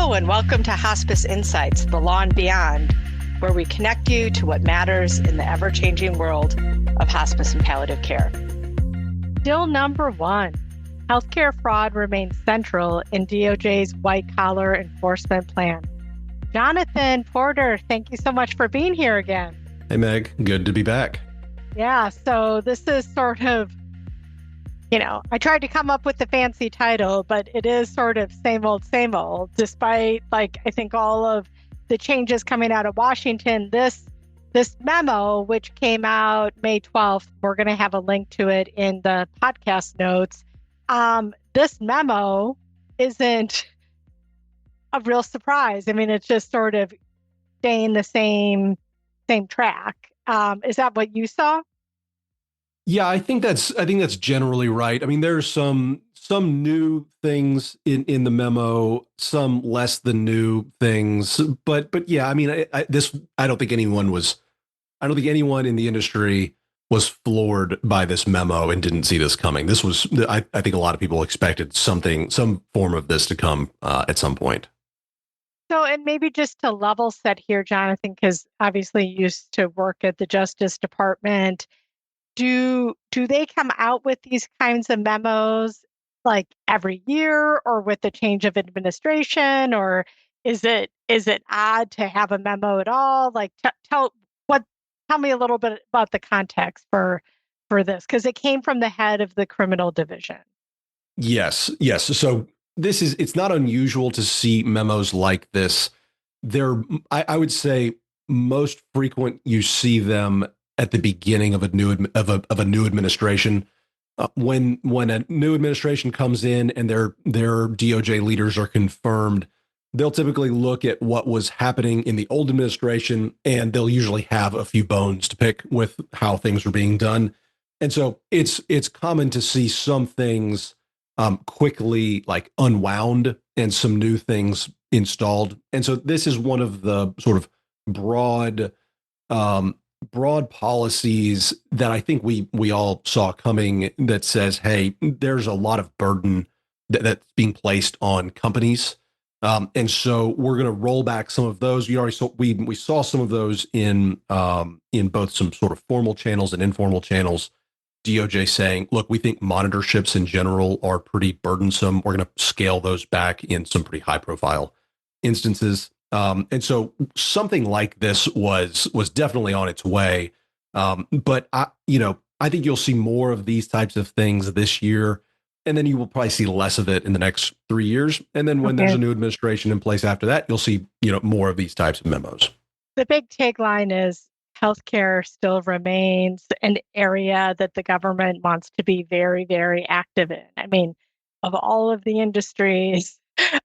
Hello, and welcome to Hospice Insights, the Law and Beyond, where we connect you to what matters in the ever-changing world of hospice and palliative care. Still number one, healthcare fraud remains central in DOJ's white-collar enforcement plan. Jonathan Porter, thank you so much for being here again. Hey, Meg. Good to be back. Yeah, so this is sort of, I tried to come up with the fancy title, but it is sort of same old, despite, I think all of the changes coming out of Washington. This memo, which came out May 12th, we're going to have a link to it in the podcast notes. This memo isn't a real surprise. I mean, it's just sort of staying the same track. Is that what you saw? Yeah, I think that's generally right. I mean, there's some new things in the memo, some less than new things, but yeah, I mean, I don't think anyone in the industry was floored by this memo and didn't see this coming. This was, I think a lot of people expected some form of this to come at some point. So, and maybe just to level set here, Jonathan, because obviously you used to work at the Justice Department. Do they come out with these kinds of memos like every year, or with the change of administration, or is it odd to have a memo at all? Like, tell me a little bit about the context for this, because it came from the head of the criminal division. Yes. So it's not unusual to see memos like this. I would say most frequent you see them at the beginning of a new administration. When a new administration comes in and their DOJ leaders are confirmed, they'll typically look at what was happening in the old administration, and they'll usually have a few bones to pick with how things were being done. And so it's common to see some things quickly unwound and some new things installed. And so this is one of the sort of broad policies that I think we all saw coming, that says, hey, there's a lot of burden that's being placed on companies. And so we're going to roll back some of those. We saw some of those in both some sort of formal channels and informal channels. DOJ saying, look, we think monitorships in general are pretty burdensome. We're going to scale those back in some pretty high profile instances. And so something like this was definitely on its way. But I think you'll see more of these types of things this year, and then you will probably see less of it in the next 3 years. And then when there's a new administration in place after that, you'll see, more of these types of memos. The big tagline is healthcare still remains an area that the government wants to be very, very active in. I mean, of all of the industries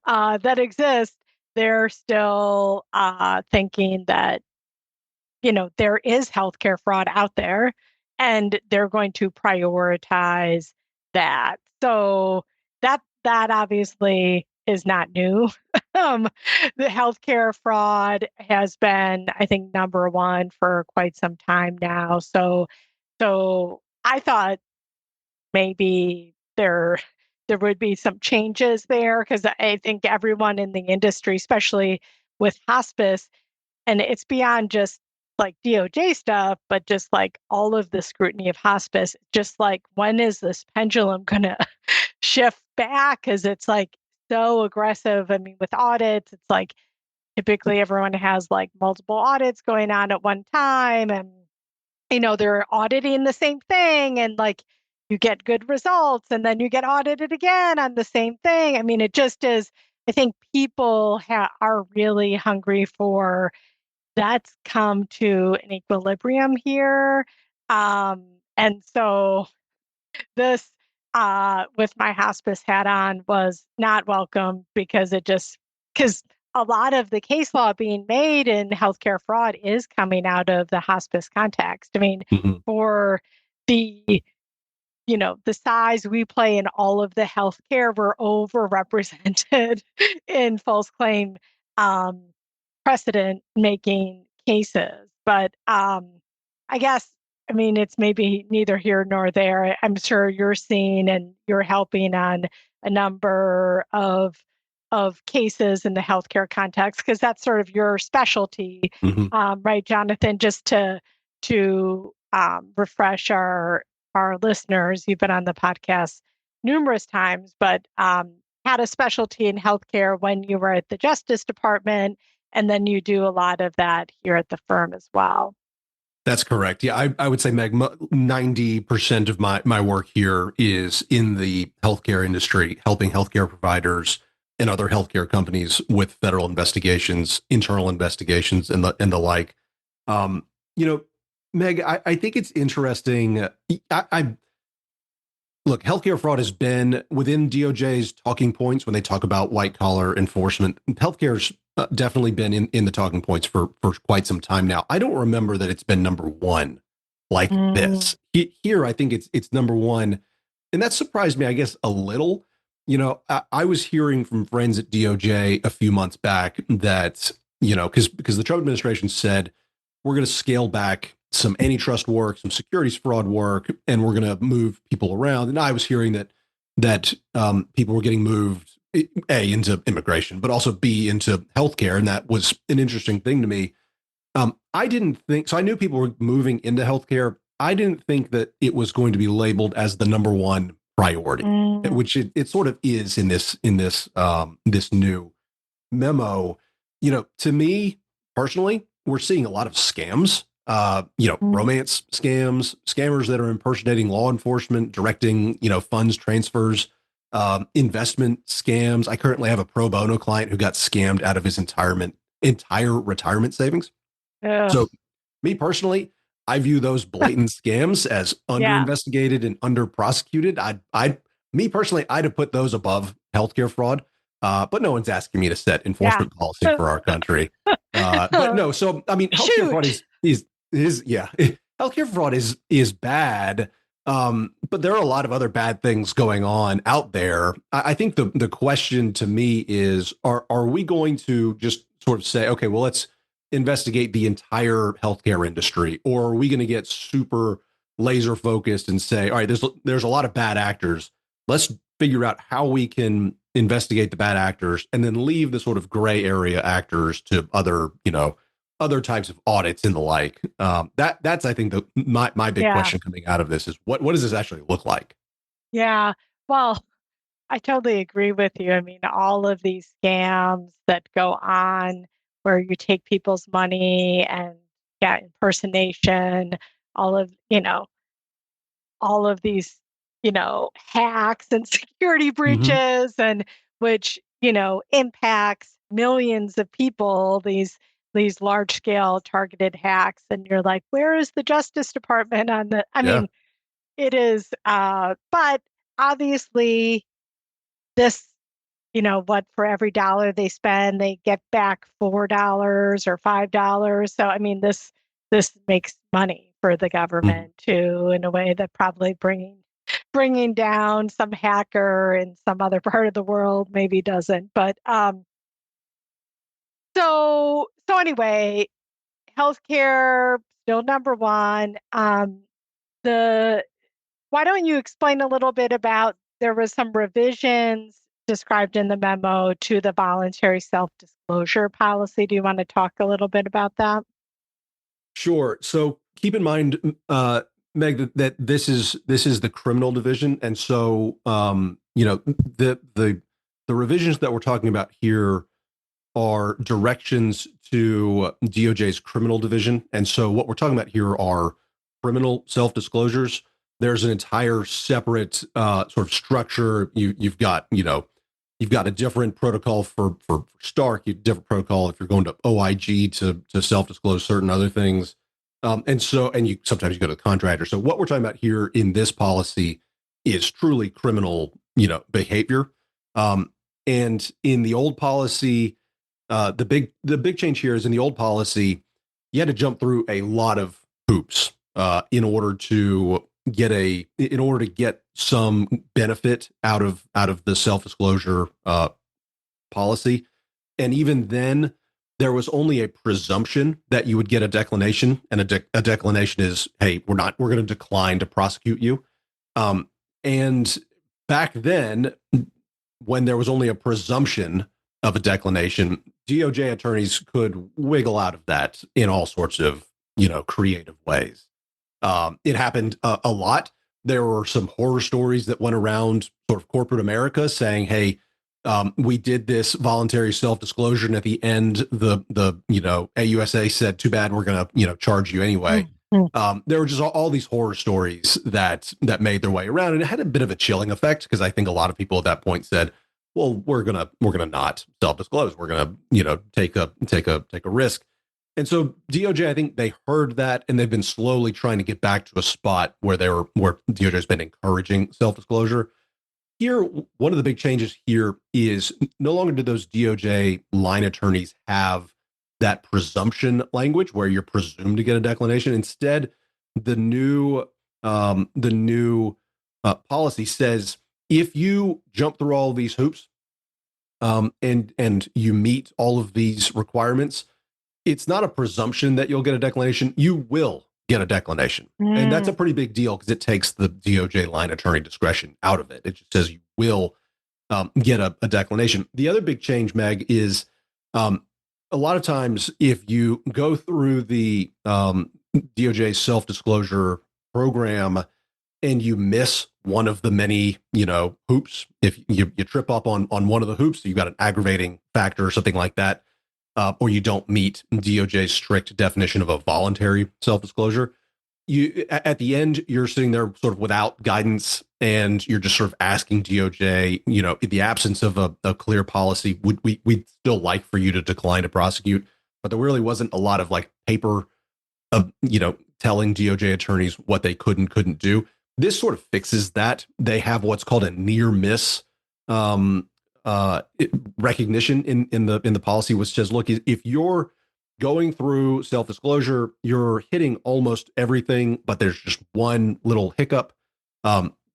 that exist, they're still thinking that, there is healthcare fraud out there, and they're going to prioritize that. So that obviously is not new. The healthcare fraud has been, I think, number one for quite some time now. So I thought maybe there would be some changes there, because I think everyone in the industry, especially with hospice, and it's beyond just like DOJ stuff, but just like all of the scrutiny of hospice, just like, when is this pendulum going to shift back? Because it's like so aggressive. I mean, with audits, it's like typically everyone has like multiple audits going on at one time, and they're auditing the same thing, and like you get good results, and then you get audited again on the same thing. I mean, it just is. I think people are really hungry for that's come to an equilibrium here. And so this, with my hospice hat on, was not welcome, because a lot of the case law being made in healthcare fraud is coming out of the hospice context. I mean, for the size we play in all of the healthcare, we're overrepresented in false claim precedent making cases. But I guess, I mean, it's maybe neither here nor there. I'm sure you're seeing and you're helping on a number of of cases in the healthcare context, because that's sort of your specialty, Mm-hmm. right, Jonathan? Just to refresh our listeners, you've been on the podcast numerous times, but had a specialty in healthcare when you were at the Justice Department, and then you do a lot of that here at the firm as well. That's correct. Yeah, I would say, Meg, 90% of my work here is in the healthcare industry, helping healthcare providers and other healthcare companies with federal investigations, internal investigations, and the like. Um, you know, Meg, I think it's interesting. I look, healthcare fraud has been within DOJ's talking points when they talk about white collar enforcement. Healthcare's definitely been in the talking points for quite some time now. I don't remember that it's been number one like Mm. this. Here, I think it's number one, and that surprised me, I guess, a little. I was hearing from friends at DOJ a few months back that because the Trump administration said we're going to scale back some antitrust work, some securities fraud work, and we're going to move people around. And I was hearing that people were getting moved A into immigration, but also B into healthcare, and that was an interesting thing to me. I didn't think so. I knew people were moving into healthcare. I didn't think that it was going to be labeled as the number one priority, Mm. which it sort of is in this new memo. To me personally, we're seeing a lot of scams. Mm. Romance scams, scammers that are impersonating law enforcement, directing funds transfers, investment scams. I currently have a pro bono client who got scammed out of his entire retirement savings. Ugh. So, me personally, I view those blatant scams as under Yeah. investigated and under prosecuted. Me personally, I'd have put those above healthcare fraud. But no one's asking me to set Yeah. enforcement policy for our country. But no, so I mean, healthcare fraud Shoot. is yeah, healthcare fraud is bad. But there are a lot of other bad things going on out there. I think the question to me is, are we going to just sort of say, okay, well, let's investigate the entire healthcare industry, or are we going to get super laser focused and say, all right, there's a lot of bad actors. Let's figure out how we can investigate the bad actors and then leave the sort of gray area actors to other types of audits and the like. That's I think my big Yeah. question coming out of this is what does this actually look like? Yeah. Well, I totally agree with you. I mean, all of these scams that go on where you take people's money and get impersonation, all of, all of these, hacks and security Mm-hmm. breaches, and which, impacts millions of people, these large scale targeted hacks. And you're like, where is the Justice Department on the, I Yeah. mean, it is, but obviously this, what, for every dollar they spend, they get back $4 or $5. So I mean, this makes money for the Mm-hmm. government too, in a way that probably bringing down some hacker in some other part of the world maybe doesn't. But so anyway, healthcare still number one. The Why don't you explain a little bit about, there was some revisions described in the memo to the voluntary self-disclosure policy. Do you want to talk a little bit about that? Sure. So keep in mind, Meg, that this is the criminal division, and so the revisions that we're talking about here are directions to DOJ's criminal division, and so what we're talking about here are criminal self disclosures. There's an entire separate sort of structure. You've got a different protocol for Stark, you different protocol if you're going to OIG to self disclose certain other things, and you sometimes you go to the contractor. So what we're talking about here in this policy is truly criminal, behavior. Um, and in the old policy, the big change here is in the old policy, you had to jump through a lot of hoops in order to get some benefit out of the self disclosure policy, and even then, there was only a presumption that you would get a declination, and a declination is, hey, we're going to decline to prosecute you. And back then, when there was only a presumption, of a declination, DOJ attorneys could wiggle out of that in all sorts of, creative ways. It happened a lot. There were some horror stories that went around sort of corporate America saying, "Hey, we did this voluntary self-disclosure, and at the end, the AUSA said, too bad, we're gonna charge you anyway." Mm-hmm. There were just all these horror stories that made their way around, and it had a bit of a chilling effect because I think a lot of people at that point said, "Well, we're gonna not self-disclose. We're gonna take a risk." And so DOJ, I think they heard that, and they've been slowly trying to get back to a spot where DOJ has been encouraging self-disclosure. Here, one of the big changes here is no longer do those DOJ line attorneys have that presumption language where you're presumed to get a declination. Instead, the new policy says if you jump through all of these hoops, and you meet all of these requirements, it's not a presumption that you'll get a declination. You will get a declination. And that's a pretty big deal because it takes the DOJ line attorney discretion out of it. It just says you will get a declination. The other big change, Meg, is a lot of times if you go through the DOJ self-disclosure program and you miss one of the many, hoops, if you trip up on one of the hoops, you've got an aggravating factor or something like that, or you don't meet DOJ's strict definition of a voluntary self-disclosure, you at the end you're sitting there sort of without guidance, and you're just sort of asking DOJ, in the absence of a clear policy, would we'd still like for you to decline to prosecute, but there really wasn't a lot of like paper of telling DOJ attorneys what they could and couldn't do. This sort of fixes that. They have what's called a near miss recognition in the policy, which says, look, if you're going through self-disclosure, you're hitting almost everything, but there's just one little hiccup,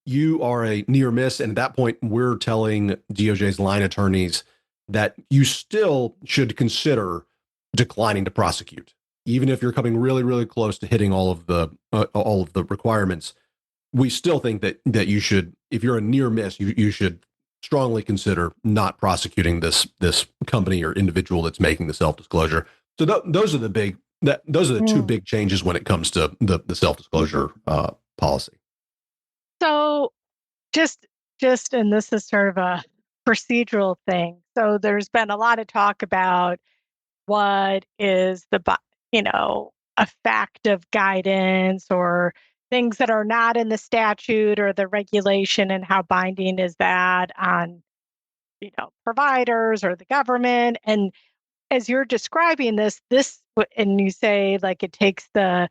you are a near miss. And at that point, we're telling DOJ's line attorneys that you still should consider declining to prosecute, even if you're coming really, really close to hitting all of the requirements. We still think that you should, if you're a near miss, you should strongly consider not prosecuting this company or individual that's making the self-disclosure. So those are the two big changes when it comes to the self-disclosure policy. So just and this is sort of a procedural thing. So there's been a lot of talk about what is effective guidance or things that are not in the statute or the regulation, and how binding is that on providers or the government. And as you're describing this, and you say like it takes the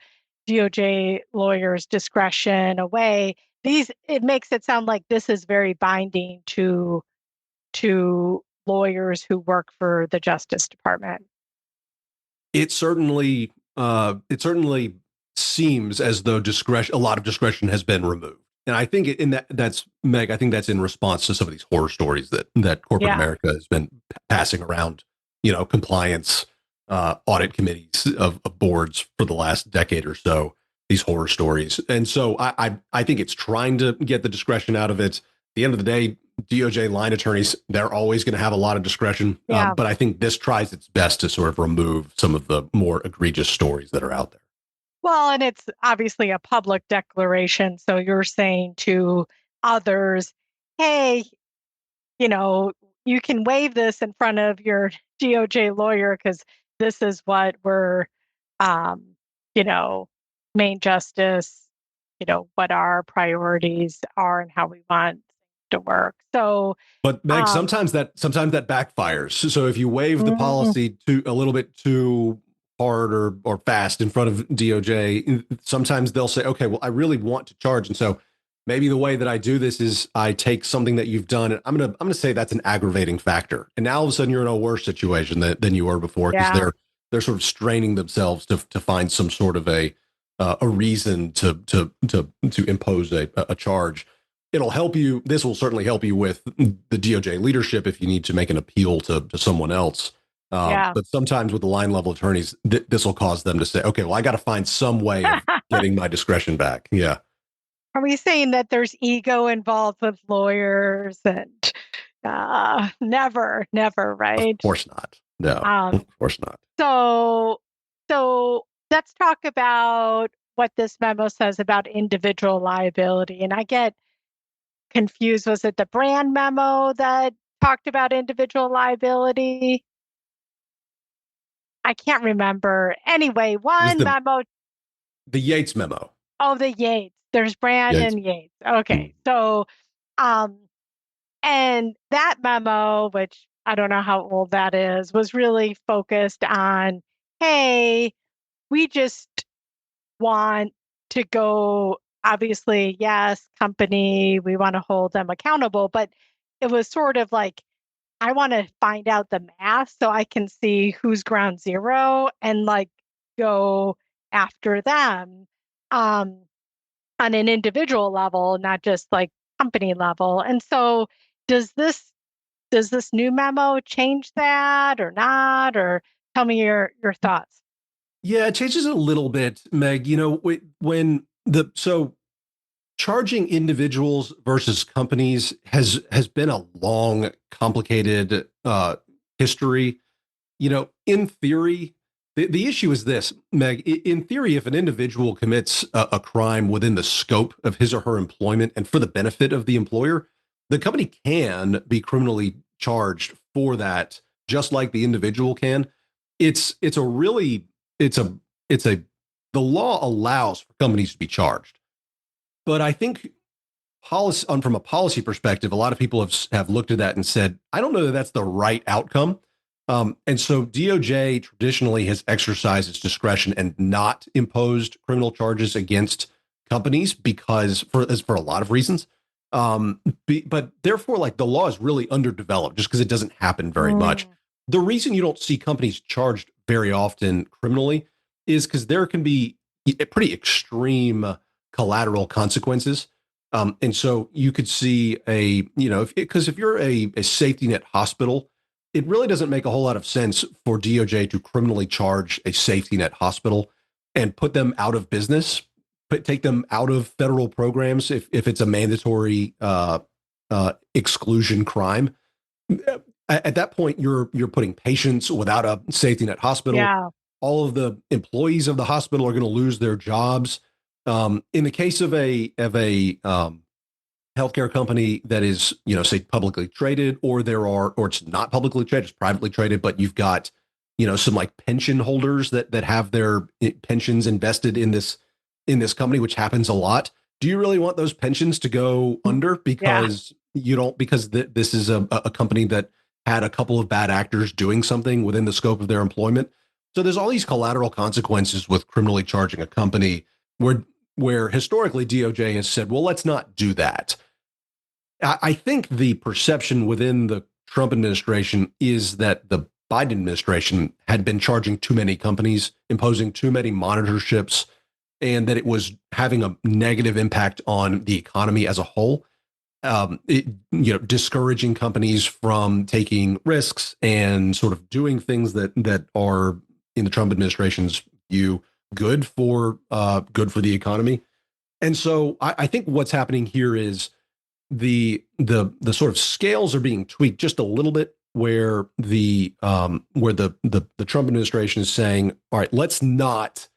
DOJ lawyer's discretion away, it makes it sound like this is very binding to lawyers who work for the Justice Department. It certainly seems as though a lot of discretion has been removed. And I think that's Meg, I think that's in response to some of these horror stories that corporate America has been passing around, compliance, audit committees of boards for the last decade or so, these horror stories. And so I think it's trying to get the discretion out of it. At the end of the day, DOJ line attorneys, they're always going to have a lot of discretion. But I think this tries its best to sort of remove some of the more egregious stories that are out there. Well, and it's obviously a public declaration. So you're saying to others, hey, you can waive this in front of your DOJ lawyer because this is what we're, main justice, what our priorities are and how we want to work. So, but Meg, sometimes that backfires. So if you waive the policy a little bit too hard or fast in front of DOJ, sometimes they'll say, okay, well, I really want to charge. And so maybe the way that I do this is I take something that you've done, and I'm going to say that's an aggravating factor. And now all of a sudden you're in a worse situation than you were before, because they're sort of straining themselves to find some sort of a reason to impose a charge. It'll help you. This will certainly help you with the DOJ leadership if you need to make an appeal to someone else. But sometimes with the line level attorneys, this will cause them to say, okay, well, I got to find some way of getting my discretion back. Yeah. Are we saying that there's ego involved with lawyers and Never, never, Of right? course not. No, Um, of course not. so, so let's talk about what this memo says about individual liability. And I get confused. Was it the brand memo that talked about individual liability? I can't remember. Anyway, It was one memo. the Yates memo. Oh, the Yates. There's Brand Yates. and Yates. Okay. Mm. So, um, and that memo, which I don't know how old that is, was really focused on, hey, we just want to go, obviously, yes, company, we want to hold them accountable, but it was sort of like, I want to find out the math so I can see who's ground zero and like go after them um, on an individual level, not just like company level. And so does this does this new memo change that or not? Or tell me your thoughts. Yeah, it changes a little bit, Meg. You know, when the so charging individuals versus companies has been a long, complicated history. You know, in theory, the issue is this, Meg. In theory, if an individual commits a crime within the scope of his or her employment and for the benefit of the employer, the company can be criminally charged for that, just like the individual can. It's a really it's a it's a the law allows for companies to be charged, but I think policy from a policy perspective, a lot of people have looked at that and said, I don't know that that's the right outcome. And so DOJ traditionally has exercised its discretion and not imposed criminal charges against companies because for a lot of reasons. But therefore, like the law is really underdeveloped just because it doesn't happen very much. Mm, The reason you don't see companies charged very often criminally is because there can be pretty extreme collateral consequences. And so you could see because if you're a safety net hospital, it really doesn't make a whole lot of sense for DOJ to criminally charge a safety net hospital and put them out of business, take them out of federal programs if it's a mandatory exclusion crime. At that point, you're putting patients without a safety net hospital. yeah. All of the employees of the hospital are going to lose their jobs. In the case of a healthcare company that is, say publicly traded, or it's not publicly traded, it's privately traded, but you've got, some like pension holders that have their pensions invested in this company, which happens a lot. Do you really want those pensions to go under Yeah. because you don't, because this is a company that had a couple of bad actors doing something within the scope of their employment? So there's all these collateral consequences with criminally charging a company where historically DOJ has said, well, let's not do that. I think the perception within the Trump administration is that the Biden administration had been charging too many companies, imposing too many monitorships, and that it was having a negative impact on the economy as a whole. Discouraging companies from taking risks and sort of doing things that are, in the Trump administration's view, good for the economy. And so I think what's happening here is the sort of scales are being tweaked just a little bit, where the Trump administration is saying, all right, let's not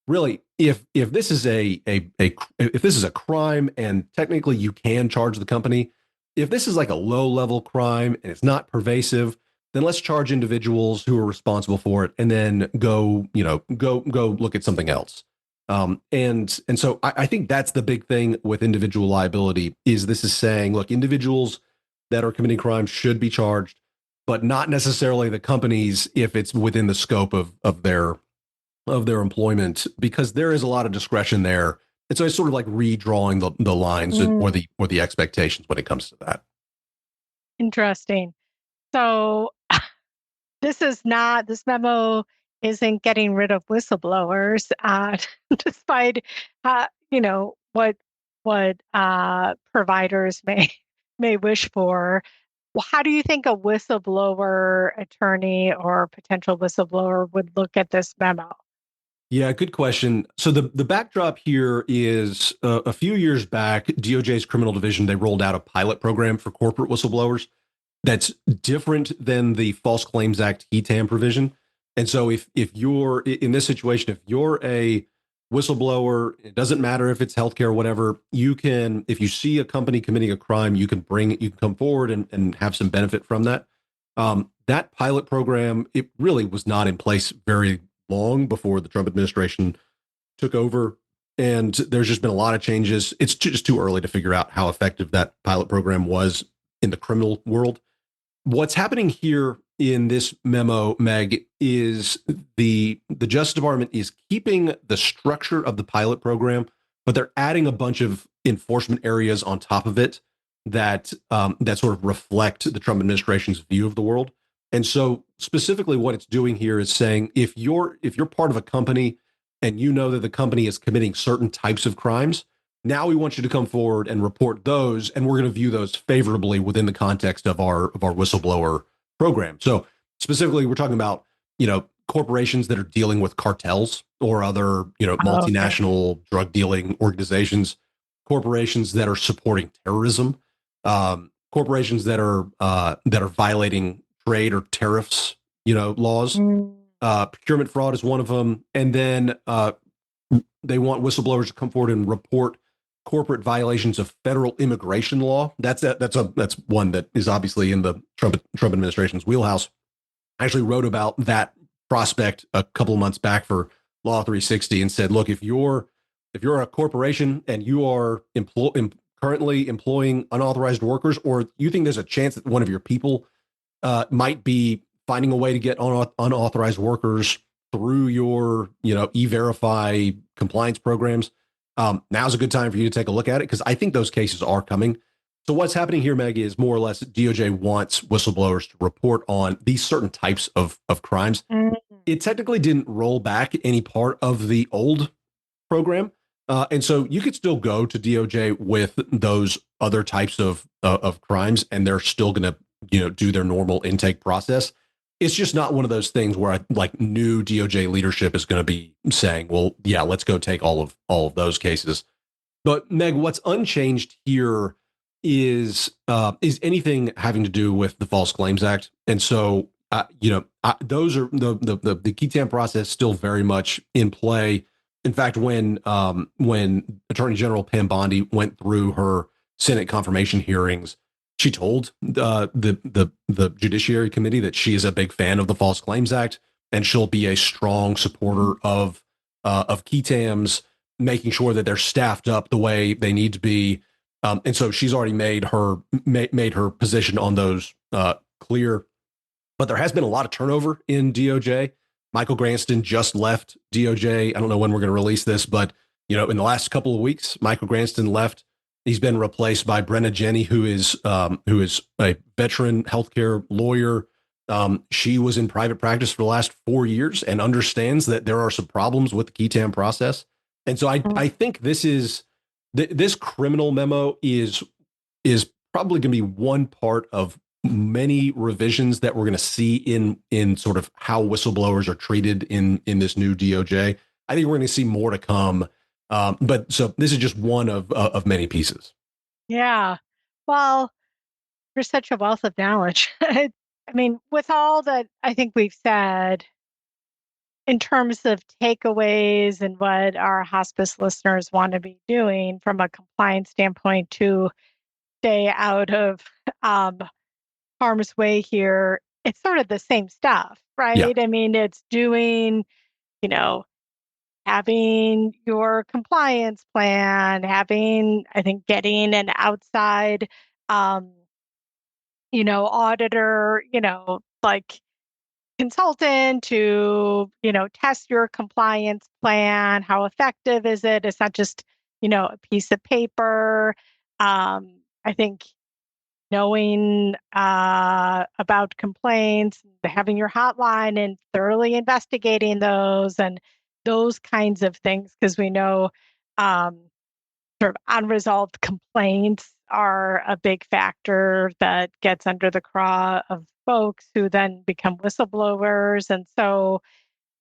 really, if this is if this is a crime and technically you can charge the company, if this is like a low level crime and it's not pervasive, then let's charge individuals who are responsible for it and then go look at something else. And so I think that's the big thing with individual liability is this is saying, look, individuals that are committing crimes should be charged, but not necessarily the companies if it's within the scope of their employment, because there is a lot of discretion there. And so it's sort of like redrawing the lines or Mm, the expectations when it comes to that. interesting. So this memo isn't getting rid of whistleblowers, despite what providers may wish for. Well, how do you think a whistleblower attorney or potential whistleblower would look at this memo? Yeah, good question. So the backdrop here is a few years back, DOJ's criminal division, they rolled out a pilot program for corporate whistleblowers. that's different than the False Claims Act HETAM provision. And so if you're in this situation, if you're a whistleblower, it doesn't matter if it's healthcare or whatever, you can, if you see a company committing a crime, you can come forward and have some benefit from that. That pilot program, it really was not in place very long before the Trump administration took over. And there's just been a lot of changes. It's just too early to figure out how effective that pilot program was in the criminal world. What's happening here in this memo, Meg, is the Justice Department is keeping the structure of the pilot program, but they're adding a bunch of enforcement areas on top of it that sort of reflect the Trump administration's view of the world. And so, specifically, what it's doing here is saying if you're part of a company and you know that the company is committing certain types of crimes, now we want you to come forward and report those, and we're going to view those favorably within the context of our whistleblower program. So specifically, we're talking about corporations that are dealing with cartels or other Okay. multinational drug dealing organizations, corporations that are supporting terrorism, corporations that are violating trade or tariffs laws. Mm. Procurement fraud is one of them, and then they want whistleblowers to come forward and report corporate violations of federal immigration law. That's one that is obviously in the Trump administration's wheelhouse. I actually wrote about that prospect a couple of months back for Law 360 and said, look, if you're a corporation and you are currently employing unauthorized workers, or you think there's a chance that one of your people might be finding a way to get unauthorized workers through your e-verify compliance programs, now's a good time for you to take a look at it, because I think those cases are coming. So what's happening here, Maggie, is more or less DOJ wants whistleblowers to report on these certain types of crimes. Mm. It technically didn't roll back any part of the old program. And so you could still go to DOJ with those other types of crimes, and they're still going to do their normal intake process. It's just not one of those things where like new DOJ leadership is going to be saying, well, yeah, let's go take all of those cases. But Meg, what's unchanged here is anything having to do with the False Claims Act. And so those are the QTAM process still very much in play. In fact, when Attorney General Pam Bondi went through her Senate confirmation hearings, she told the Judiciary Committee that she is a big fan of the False Claims Act, and she'll be a strong supporter of QTAMs, making sure that they're staffed up the way they need to be. And so she's already made her position on those clear. But there has been a lot of turnover in DOJ. Michael Granston just left DOJ. I don't know when we're going to release this, but in the last couple of weeks, Michael Granston left. He's been replaced by Brenna Jenny, who is a veteran healthcare lawyer. She was in private practice for the last 4 years and understands that there are some problems with the QTAM process. And so I think this criminal memo is probably going to be one part of many revisions that we're going to see in sort of how whistleblowers are treated in this new DOJ. I think we're going to see more to come. But so this is just one of many pieces. Yeah. Well, there's such a wealth of knowledge. I mean, with all that I think we've said in terms of takeaways and what our hospice listeners want to be doing from a compliance standpoint to stay out of um, harm's way here, it's sort of the same stuff, Yeah. right? I mean, it's doing, you know, having your compliance plan, I think, getting an outside, um, auditor, like consultant to, test your compliance plan. How effective is it? It's not just, a piece of paper. I think knowing about complaints, having your hotline and thoroughly investigating those and those kinds of things, because we know um, sort of unresolved complaints are a big factor that gets under the craw of folks who then become whistleblowers. And so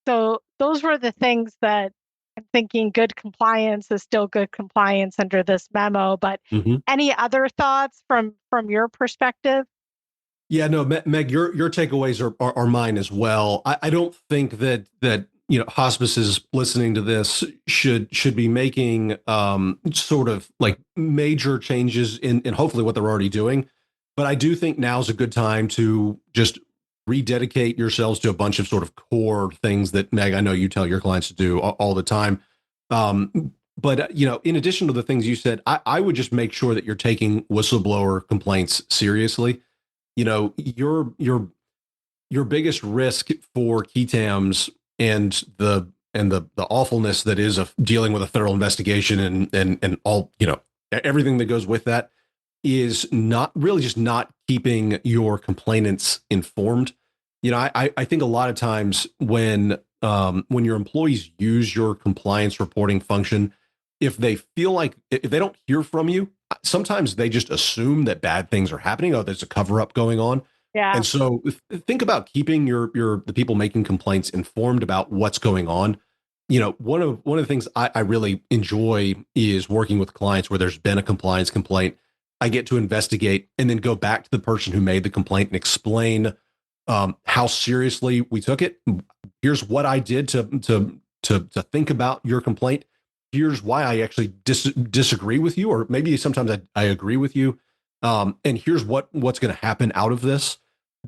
those were the things that I'm thinking good compliance is still good compliance under this memo. But Mhm. any other thoughts from your perspective? Yeah, no, Meg, your takeaways are mine as well. I don't think that hospices listening to this should be making sort of like major changes in hopefully what they're already doing. But I do think now's a good time to just rededicate yourselves to a bunch of sort of core things that Meg, I know you tell your clients to do all the time. But in addition to the things you said, I would just make sure that you're taking whistleblower complaints seriously. Your biggest risk for KETAMs and the awfulness that is of dealing with a federal investigation and all everything that goes with that is not really just not keeping your complainants informed. I think a lot of times when your employees use your compliance reporting function, if they feel like if they don't hear from you, sometimes they just assume that bad things are happening. Oh, there's a cover up going on. Yeah. And so think about keeping your the people making complaints informed about what's going on. One of the things I really enjoy is working with clients where there's been a compliance complaint. I get to investigate and then go back to the person who made the complaint and explain how seriously we took it. Here's what I did to think about your complaint. Here's why I actually disagree with you, or maybe sometimes I agree with you. And here's what's going to happen out of this.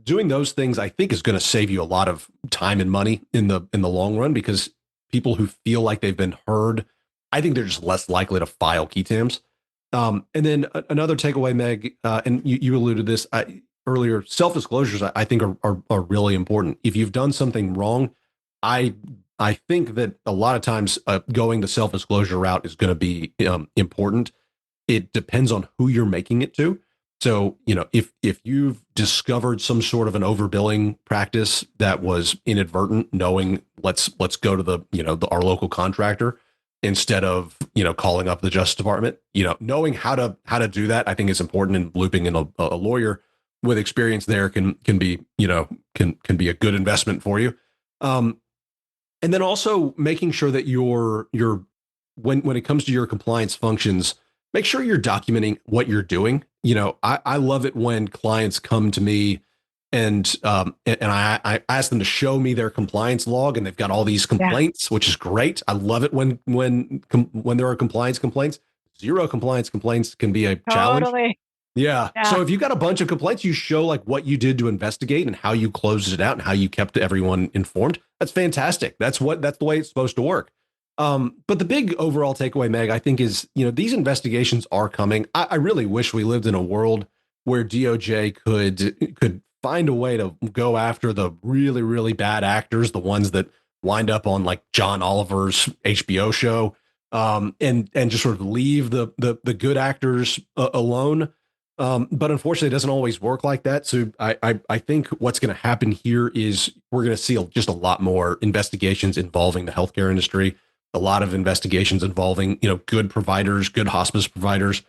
Doing those things, I think, is going to save you a lot of time and money in the long run because people who feel like they've been heard, I think they're just less likely to file KETAMs. And then another takeaway, Meg, and you alluded to this earlier. Self disclosures, I think, are really important. If you've done something wrong, I I think that a lot of times going the self disclosure route is going to be important. It depends on who you're making it to. So, if you've discovered some sort of an overbilling practice that was inadvertent, knowing let's go to our local contractor instead of calling up the Justice Department, knowing how to do that, I think is important. And looping in a lawyer with experience there can be can be a good investment for you. Um, and then also making sure that your when it comes to your compliance functions, make sure you're documenting what you're doing. I love it when clients come to me and I ask them to show me their compliance log, and they've got all these Yeah. complaints, which is great. I love it when there are compliance complaints. Zero compliance complaints can be a challenge. Totally. Yeah. Yeah. So if you got a bunch of complaints, you show like what you did to investigate and how you closed it out and how you kept everyone informed. That's fantastic. That's the way it's supposed to work. But the big overall takeaway, Meg, I think is, these investigations are coming. I really wish we lived in a world where DOJ could find a way to go after the really, really bad actors, the ones that wind up on like John Oliver's HBO show, and just sort of leave the good actors alone. But unfortunately, it doesn't always work like that. So I think what's going to happen here is we're going to see just a lot more investigations involving the healthcare industry, a lot of investigations involving good providers, good hospice providers.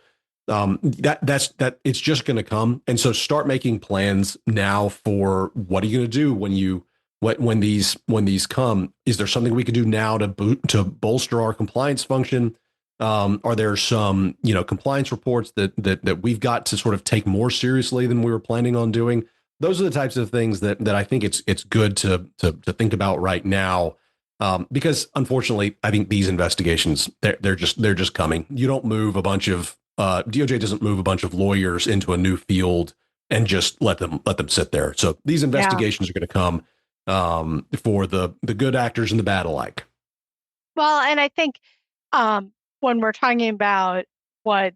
That it's just going to come, and so start making plans now for what are you going to do when these come. Is there something we can do now to bolster our compliance function? Are there some compliance reports that we've got to sort of take more seriously than we were planning on doing? Those are the types of things that I think it's good to think about right now, because unfortunately, I think these investigations they're just coming. You don't move a bunch of DOJ doesn't move a bunch of lawyers into a new field and just let them sit there. So these Yeah. investigations are going to come for the good actors and the bad alike. Well, and I think um, when we're talking about what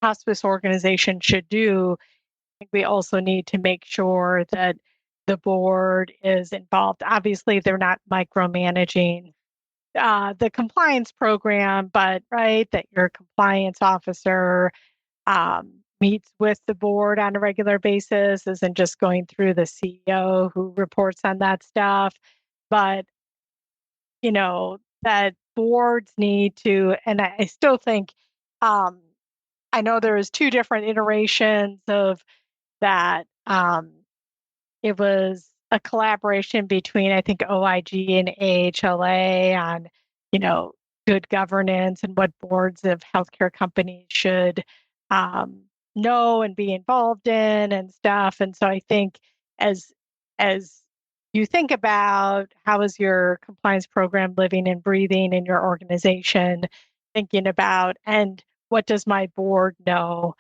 hospice organizations should do, I think we also need to make sure that the board is involved. Obviously, they're not micromanaging the compliance program, but right, that your compliance officer meets with the board on a regular basis, isn't just going through the CEO who reports on that stuff, but that boards need to, and I still think, um, I know there was two different iterations of that. It was a collaboration between, I think, OIG and AHLA on, you know, good governance and what boards of healthcare companies should um, know and be involved in and stuff. And so I think as as you think about how is your compliance program living and breathing in your organization, thinking about, and what does my board know?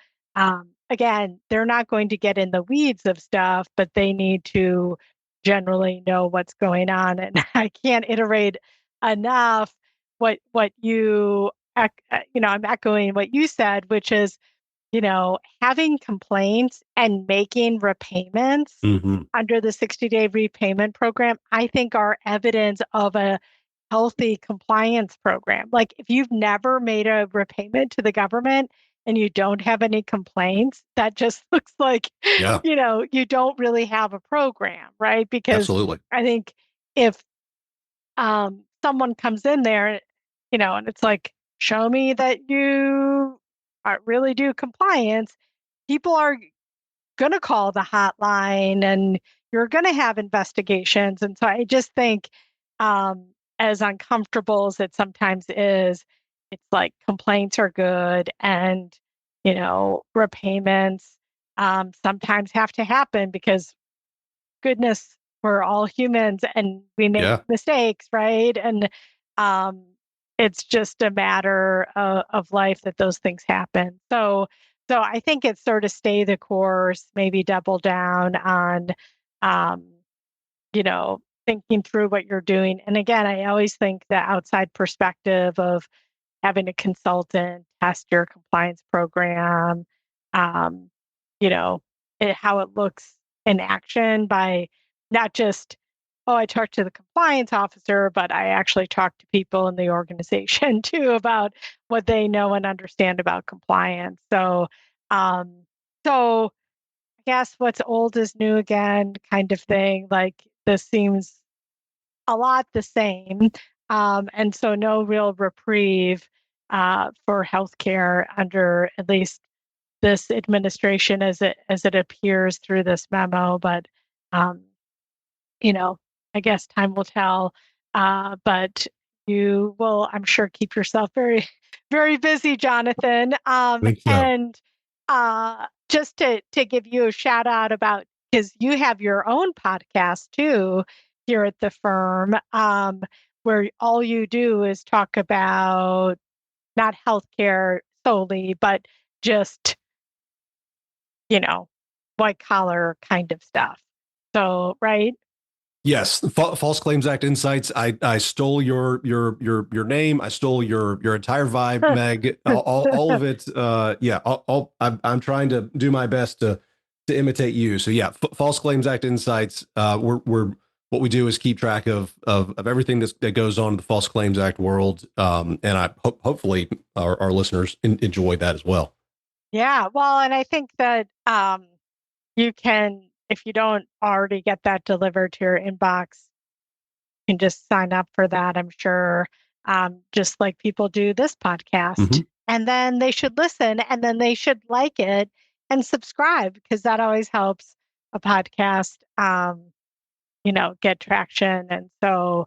Again, they're not going to get in the weeds of stuff, but they need to generally know what's going on. And I can't iterate enough what you I'm echoing what you said, which is, having complaints and making repayments Mm-hmm. under the 60-day repayment program, I think are evidence of a healthy compliance program. Like if you've never made a repayment to the government and you don't have any complaints, that just looks like, Yeah, you don't really have a program, right? Because absolutely. I think if someone comes in there, and it's like, show me that you really do compliance, people are going to call the hotline and you're going to have investigations. And so I just think, as uncomfortable as it sometimes is, it's like complaints are good and, repayments sometimes have to happen because goodness, we're all humans and we make Yeah. mistakes, right? And um, it's just a matter of life that those things happen. So I think it's sort of stay the course, maybe double down on, um, thinking through what you're doing. And again, I always think the outside perspective of having a consultant test your compliance program, um, how it looks in action by not just, oh, I talked to the compliance officer, but I actually talked to people in the organization too about what they know and understand about compliance. Um, so I guess what's old is new again, kind of thing. Like this seems a lot the same. And so no real reprieve for healthcare under at least this administration as it appears through this memo. But um, I guess time will tell. But you will, I'm sure, keep yourself very, very busy, Jonathan. I think so. And just to give you a shout out about, because you have your own podcast too here at the firm, where all you do is talk about not healthcare solely, but just, you know, white collar kind of stuff. So, right? Yes, False Claims Act insights. I stole your name. I stole your entire vibe, Meg. All of it. Yeah. I'm trying to do my best to imitate you. So yeah, False Claims Act insights. We're what we do is keep track of everything that goes on in the False Claims Act world. And I hopefully our listeners enjoy that as well. Yeah. Well, and I think that you can, if you don't already get that delivered to your inbox, you can just sign up for that, I'm sure, just like people do this podcast. Mm-hmm. And then they should listen and then they should like it and subscribe because that always helps a podcast, get traction. And so,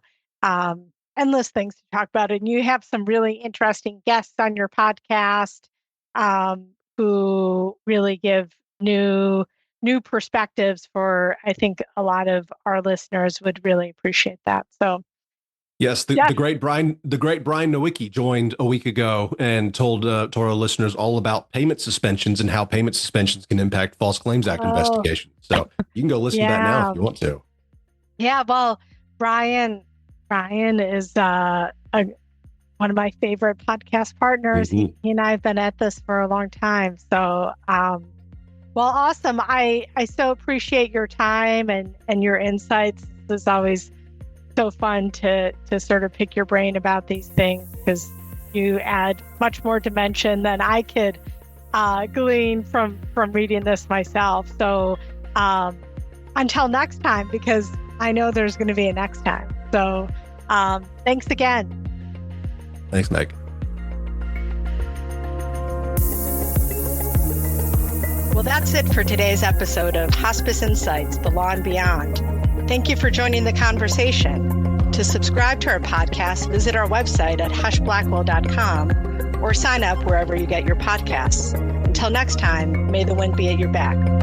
endless things to talk about. And you have some really interesting guests on your podcast who really give new perspectives for, I think a lot of our listeners would really appreciate that. So Yes, yeah. the great Brian Nowicki joined a week ago and told our listeners all about payment suspensions and how payment suspensions can impact False Claims Act investigations. So you can go listen to that now if you want to. Yeah, well, Brian is one of my favorite podcast partners. Mm-hmm. He and I have been at this for a long time. So, well, awesome. I so appreciate your time and your insights. This is always so fun to sort of pick your brain about these things because you add much more dimension than I could glean from reading this myself. So until next time, because I know there's going to be a next time. So thanks again. Thanks, Meg. Well, that's it for today's episode of Hospice Insights, The Law and Beyond. Thank you for joining the conversation. To subscribe to our podcast, visit our website at hushblackwell.com or sign up wherever you get your podcasts. until next time, may the wind be at your back.